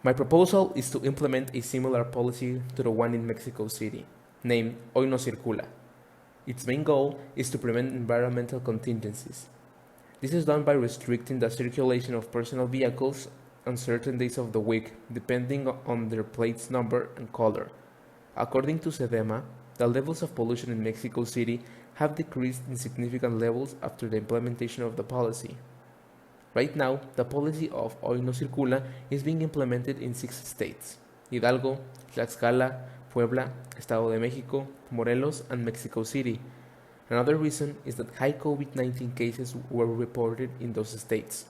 My proposal is to implement a similar policy to the one in Mexico City, named Hoy No Circula. Its main goal is to prevent environmental contingencies. This is done by restricting the circulation of personal vehicles on certain days of the week, depending on their plate's number and color. According to SEDEMA, the levels of pollution in Mexico City have decreased in significant levels after the implementation of the policy. Right now, the policy of Hoy No Circula is being implemented in 6 states: Hidalgo, Tlaxcala, Puebla, Estado de México, Morelos, and Mexico City. Another reason is that high COVID-19 cases were reported in those states.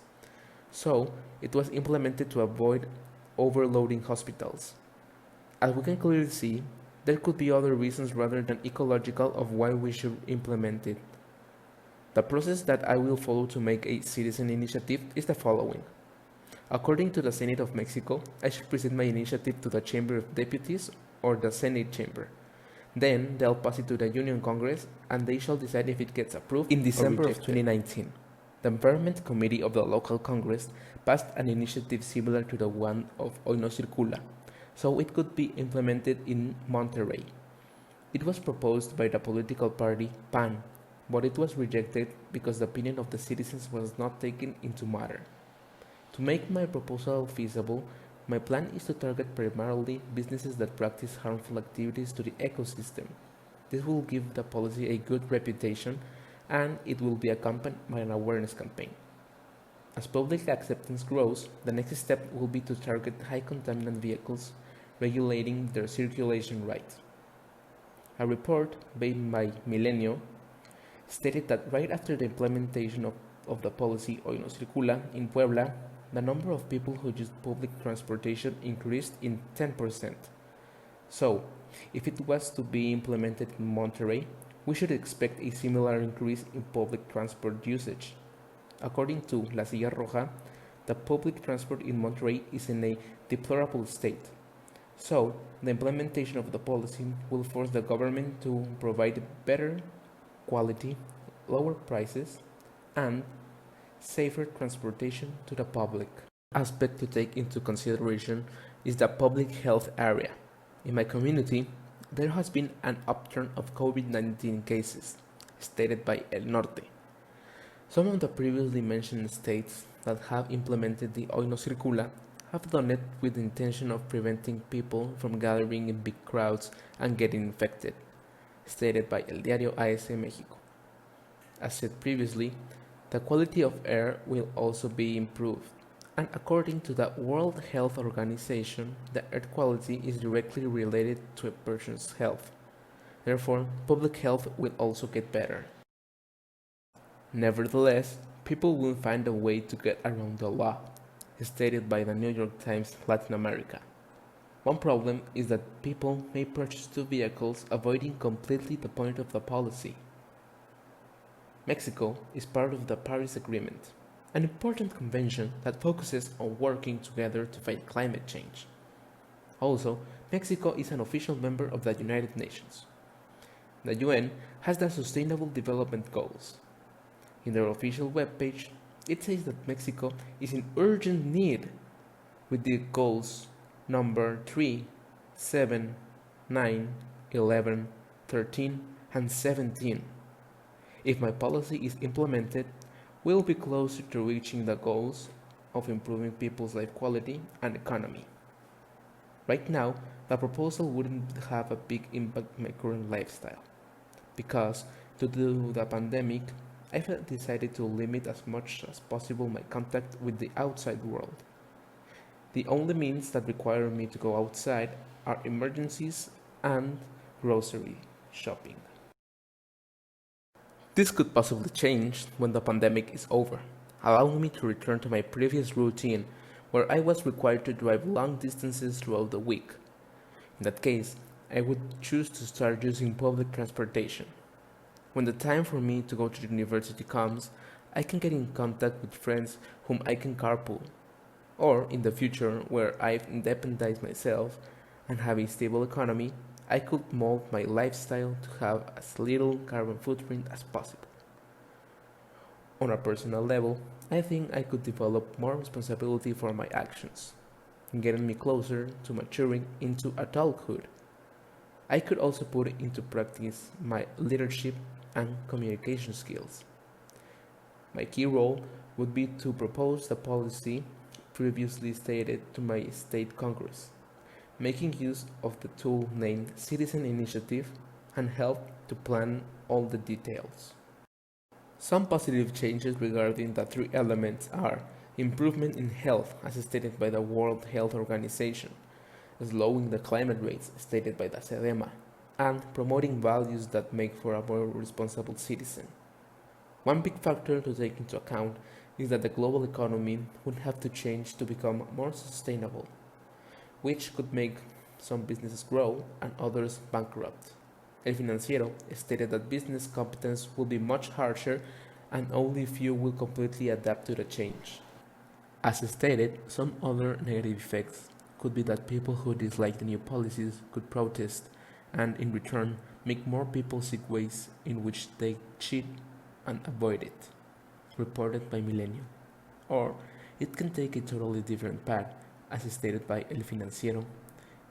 So, it was implemented to avoid overloading hospitals. As we can clearly see, there could be other reasons rather than ecological of why we should implement it. The process that I will follow to make a citizen initiative is the following. According to the Senate of Mexico, I should present my initiative to the Chamber of Deputies or the Senate Chamber. Then they'll pass it to the Union Congress and they shall decide if it gets approved. In December of 2019, the Environment Committee of the local Congress passed an initiative similar to the one of Hoy No Circula, so it could be implemented in Monterrey. It was proposed by the political party PAN, but it was rejected because the opinion of the citizens was not taken into matter. To make my proposal feasible, my plan is to target primarily businesses that practice harmful activities to the ecosystem. This will give the policy a good reputation and it will be accompanied by an awareness campaign. As public acceptance grows, the next step will be to target high contaminant vehicles, regulating their circulation rights. A report made by Milenio stated that right after the implementation of the policy Hoy No Circula in Puebla, the number of people who used public transportation increased in 10%. So, if it was to be implemented in Monterrey, we should expect a similar increase in public transport usage. According to La Silla Roja, the public transport in Monterrey is in a deplorable state. So, the implementation of the policy will force the government to provide better quality, lower prices, and safer transportation to the public. Aspect to take into consideration is the public health area. In my community, there has been an upturn of COVID-19 cases, stated by El Norte. Some of the previously mentioned states that have implemented the Hoy No Circula have done it with the intention of preventing people from gathering in big crowds and getting infected, stated by El Diario AS México. As said previously, the quality of air will also be improved, and according to the World Health Organization, the air quality is directly related to a person's health. Therefore, public health will also get better. Nevertheless, people will find a way to get around the law, stated by the New York Times Latin America. One problem is that people may purchase two vehicles, avoiding completely the point of the policy. Mexico is part of the Paris Agreement, an important convention that focuses on working together to fight climate change. Also, Mexico is an official member of the United Nations. The UN has the Sustainable Development Goals. In their official webpage, it says that Mexico is in urgent need with the goals number 3, 7, 9, 11, 13, and 17. If my policy is implemented, we'll be closer to reaching the goals of improving people's life quality and economy. Right now, the proposal wouldn't have a big impact on my current lifestyle, because due to the pandemic, I've decided to limit as much as possible my contact with the outside world. The only means that require me to go outside are emergencies and grocery shopping. This could possibly change when the pandemic is over, allowing me to return to my previous routine where I was required to drive long distances throughout the week. In that case, I would choose to start using public transportation. When the time for me to go to university comes, I can get in contact with friends whom I can carpool. Or in the future, where I've independized myself and have a stable economy, I could mold my lifestyle to have as little carbon footprint as possible. On a personal level, I think I could develop more responsibility for my actions. getting me closer to maturing into adulthood. I could also put into practice my leadership and communication skills. My key role would be to propose the policy previously stated to my state congress, making use of the tool named Citizen Initiative and help to plan all the details. Some positive changes regarding the three elements are improvement in health, as stated by the World Health Organization, slowing the climate rates, stated by the SEDEMA, and promoting values that make for a more responsible citizen. One big factor to take into account is that the global economy would have to change to become more sustainable, which could make some businesses grow and others bankrupt. El Financiero stated that business competence will be much harsher and only few will completely adapt to the change. As stated, some other negative effects could be that people who dislike the new policies could protest and, in return, make more people seek ways in which they cheat and avoid it, reported by Millennium. Or it can take a totally different path, as stated by El Financiero.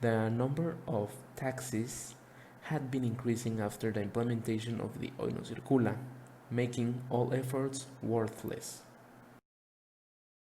The number of taxis had been increasing after the implementation of the Hoy No Circula, making all efforts worthless.